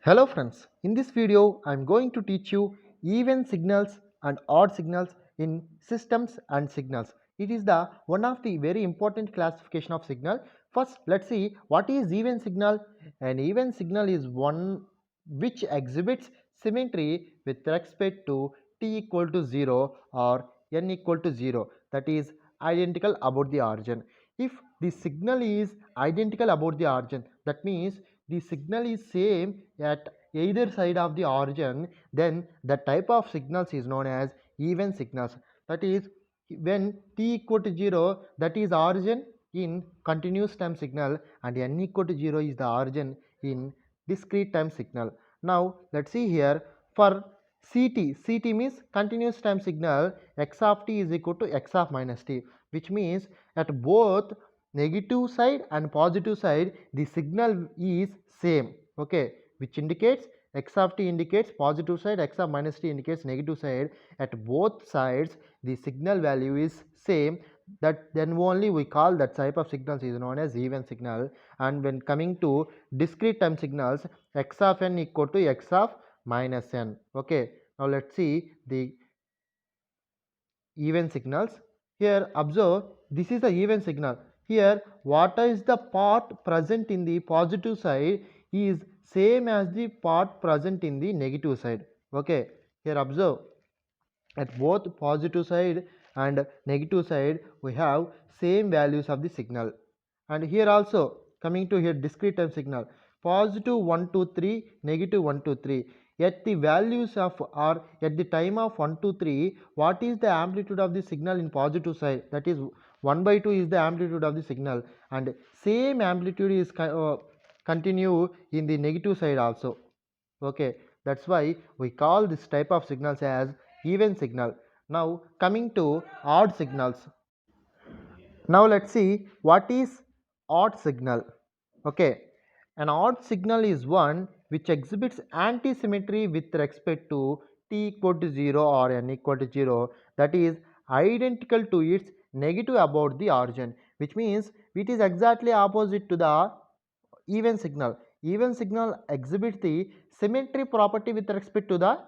Hello friends, in this video I am going to teach you even signals and odd signals in systems and signals. It is the one of the very important classification of signal. First let's see what is even signal. An even signal is one which exhibits symmetry with respect to t equal to 0 or n equal to 0, that is identical about the origin. If the signal is identical about the origin, that means the signal is same at either side of the origin, then the type of signals is known as even signals. That is, when t equal to 0, that is origin in continuous time signal, and n equal to 0 is the origin in discrete time signal. Now let's see here for CT means continuous time signal, x of t is equal to x of minus t, which means at both negative side and positive side the signal is same, okay, which indicates x of t indicates positive side, x of minus t indicates negative side. At both sides the signal value is same, that then only we call that type of signals is known as even signal. And when coming to discrete time signals, x of n equal to x of minus n, okay. Now let's see the even signals. Here observe, this is the even signal. Here what is the part present in the positive side is same as the part present in the negative side, okay. Here observe, at both positive side and negative side we have same values of the signal. And here also coming to here discrete time signal, positive 1 2 3, negative 1 2 3, at the values of or at the time of 1 2 3, what is the amplitude of the signal in positive side, that is 1 by 2 is the amplitude of the signal, and same amplitude is continue in the negative side also, okay. That's why we call this type of signals as even signal. Now coming to odd signals. Now let's see what is odd signal, okay. An odd signal is one which exhibits anti-symmetry with respect to t equal to 0 or n equal to 0, that is identical to its negative about the origin, which means it is exactly opposite to the even signal. Even signal exhibits the symmetry property with respect to the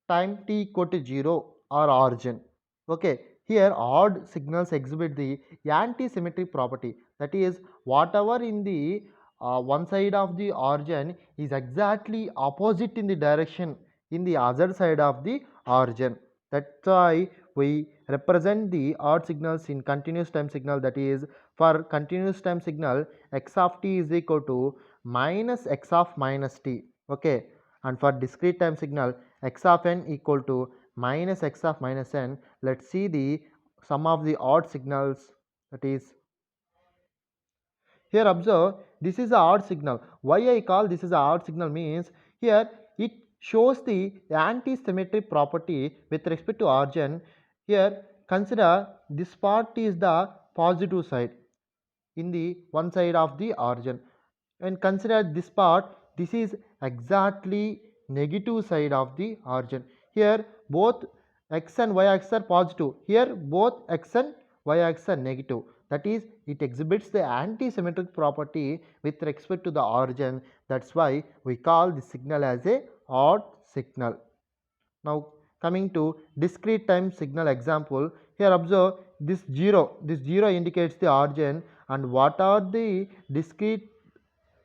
time t equal to 0 or origin, okay. Here odd signals exhibit the anti-symmetry property, that is whatever in the one side of the origin is exactly opposite in the direction in the other side of the origin. That's why we represent the odd signals in continuous time signal, that is for continuous time signal x of t is equal to minus x of minus t, okay. And for discrete time signal x of n equal to minus x of minus n. Let's see the sum of the odd signals, that is here observe, this is a odd signal. Why I call this is a odd signal means, here it shows the anti-symmetry property with respect to origin. Here consider this part is the positive side in the one side of the origin, and consider this part, this is exactly negative side of the origin. Here both x and y axis are positive, here both x and y axis are negative, that is it exhibits the anti-symmetric property with respect to the origin. That's why we call this signal as a odd signal. Now coming to discrete time signal example, here observe this 0 indicates the origin, and what are the discrete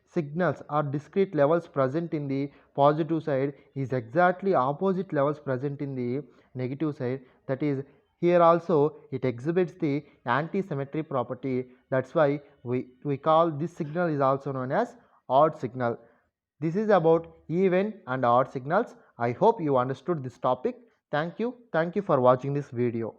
signals or discrete levels present in the positive side is exactly opposite levels present in the negative side, that is here also it exhibits the anti-symmetry property. That's why we call this signal is also known as odd signal. This is about even and odd signals. I hope you understood this topic. Thank you for watching this video.